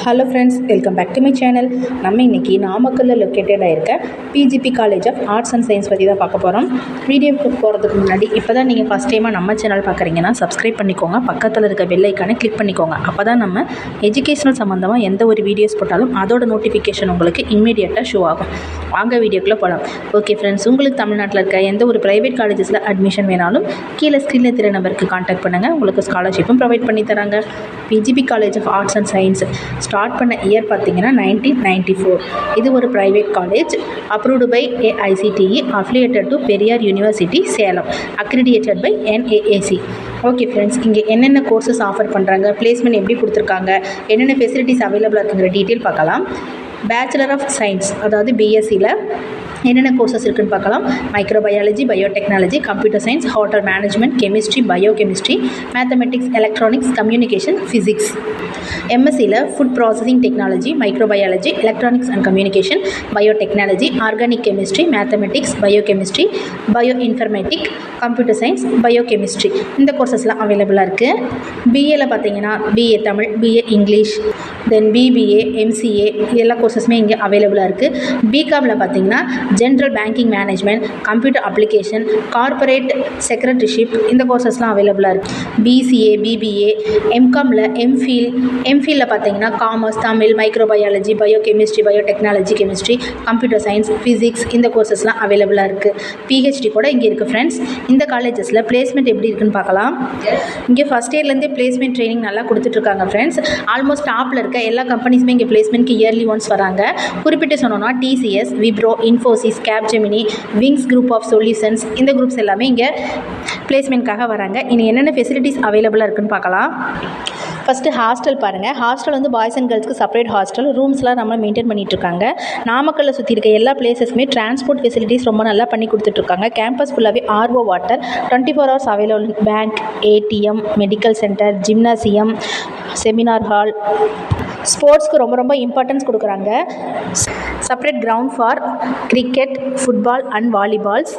Hello friends, welcome back to my channel. நம்ம இன்றைக்கி நாமக்கல்லில் லொக்கேட்டடாக இருக்க PGP college of arts and science பற்றி தான் பார்க்க போகிறோம். வீடியோக்கு போகிறதுக்கு முன்னாடி இப்போ தான் நீங்கள் ஃபஸ்ட் டைமாக நம்ம சேனல் பார்க்குறீங்கன்னா சப்ஸ்கிரைப் பண்ணிக்கோங்க. பக்கத்தில் இருக்க பெல் ஐக்கானை கிளிக் பண்ணிக்கோங்க. அப்போ தான் நம்ம எஜுகேஷனல் சம்மந்தமாக எந்த ஒரு வீடியோஸ் போட்டாலும் அதோட நோட்டிஃபிகேஷன் உங்களுக்கு இம்மீடியட்டாக ஷோ ஆகும். வாங்க வீடியோக்குள்ளே போகலாம். ஓகே ஃப்ரெண்ட்ஸ், உங்களுக்கு தமிழ்நாட்டில் இருக்க எந்த ஒரு ப்ரைவேட் காலேஜஸில் அட்மிஷன் வேணாலும் கீழே ஸ்க்ரீனில் தெரிய நம்பருக்கு கான்டாக்ட் பண்ணுங்கள். உங்களுக்கு ஸ்காலர்ஷிப்பும் ப்ரொவைட் பண்ணி தராங்க. PGP college of arts and science start பண்ண இயர் பார்த்தீங்கன்னா 1994. இது ஒரு private college, approved by AICTE, affiliated to Periyar university Salem, accredited by NAAC. Okay friends, இங்கே என்னென்ன கோர்சஸ் ஆஃபர் பண்ணுறாங்க, பிளேஸ்மெண்ட் எப்படி கொடுத்துருக்காங்க, என்னென்ன ஃபெசிலிட்டிஸ் அவைலபிளாக இருக்குங்கிற டீட்டெயில் பார்க்கலாம். பேச்சுலர் ஆஃப் சயின்ஸ், அதாவது பிஎஸ்சியில் என்னென்ன கோர்சஸ் இருக்குன்னு பார்க்கலாம். Microbiology, biotechnology, computer science, hotel management, chemistry, biochemistry, mathematics, electronics, communication, physics. எம்எஸ்சியில் food processing technology, microbiology, electronics and communication, biotechnology, organic chemistry, mathematics, biochemistry, bio informatic, computer science, biochemistry, இந்த கோர்சஸ்லாம் அவைலபிளாக இருக்குது. பிஏல பார்த்தீங்கன்னா BA Tamil, BA English, then BBA, MCA, எல்லா கோர்சஸுமே இங்கே அவைலபிளாக இருக்குது. பிகாமில் பார்த்தீங்கன்னா general banking management, computer application, corporate secretaryship, இந்த கோர்சஸ்லாம் அவைலபிளாக இருக்குது. பிசிஏ, பிபிஏ, எம்காமில் எம்ஃபிலில் பார்த்தீங்கன்னா commerce, Tamil, microbiology, biochemistry, biotechnology, chemistry, computer science, physics, இந்த கோர்சஸ்லாம் அவைலபிளாக இருக்குது. பிஹெச்டி கூட இங்கே இருக்குது ஃப்ரெண்ட்ஸ். இந்த காலேஜஸில் பிளேஸ்மெண்ட் எப்படி இருக்குன்னு பார்க்கலாம். இங்கே ஃபஸ்ட் இயர்லேருந்தே பிளேஸ்மெண்ட் ட்ரைனிங் நல்லா கொடுத்துட்ருக்காங்க ஃப்ரெண்ட்ஸ். ஆல்மோஸ்ட் டாப்பில் இருக்க எல்லா கம்பெனிஸுமே இங்கே பிளேஸ்மெண்ட்க்கு இயர்லி ஒன்ஸ் வராங்க. குறிப்பிட்டு சொன்னோன்னா TCS, Wipro, Infosys, Capgemini, Wings group of solutions, இந்த குரூப்ஸ் எல்லாமே இங்கே பிளேஸ்மெண்ட்காக வராங்க. இனி என்னென்ன ஃபெசிலிட்டிஸ் அவைலபிளாக இருக்குன்னு பார்க்கலாம். ஃபஸ்ட்டு ஹாஸ்டல் பாருங்கள். ஹாஸ்டல் வந்து பாய்ஸ் அண்ட் கேர்ள்ஸ்க்கு செப்பரேட் ஹாஸ்டல், ரூம்ஸ்லாம் நம்ம மெயின்டைன் பண்ணிகிட்ருக்காங்க. நாமக்கல்லில் சுற்றி இருக்க எல்லா பிளேசஸுமே டிரான்ஸ்போர்ட் ஃபெசிலிட்டிஸ் ரொம்ப நல்லா பண்ணி கொடுத்துட்ருக்காங்க. கேம்பஸ் ஃபுல்லாகவே RO water, 24 hours available. Bank, ATM, medical centre, gymnasium, seminar hall, ஸ்போர்ட்ஸ்க்கு ரொம்ப இம்பார்ட்டன்ஸ் கொடுக்குறாங்க. Separate ground for cricket, football and volleyballs,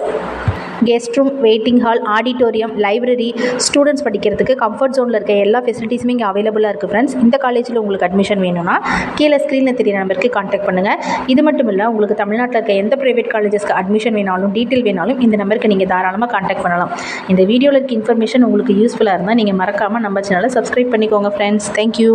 guest room, waiting hall, auditorium, library, students படிக்கிறதுக்கு கம்ஃபர்ட் ஜோனில் இருக்க எல்லா ஃபெசிலிட்டிஸுமே இங்கே அவைலபிளாக இருக்குது ஃப்ரெண்ட்ஸ். இந்த காலேஜில் உங்களுக்கு அட்மிஷன் வேணும்னா கீழே ஸ்க்ரீனில் தெரிய நம்பருக்கு கான்டாக்ட் பண்ணுங்கள். இது மட்டும் இல்லை, உங்களுக்கு தமிழ்நாட்டில் இருக்க எந்த ப்ரைவேட் காலேஜஸ்க்கு அட்மிஷன் வேணாலும், டீட்டெயில் வேணாலும் இந்த நம்பருக்கு நீங்கள் தாராளமாக கான்டாக்ட் பண்ணலாம். இந்த வீடியோவில் இருக்க இன்ஃபர்மேஷன் உங்களுக்கு யூஸ்ஃபுல்லாக இருந்தால் நீங்கள் மறக்காமல் நம்ம சேனலை சப்ஸ்கிரைப் பண்ணிக்கோங்க ஃப்ரெண்ட்ஸ். தேங்க்யூ.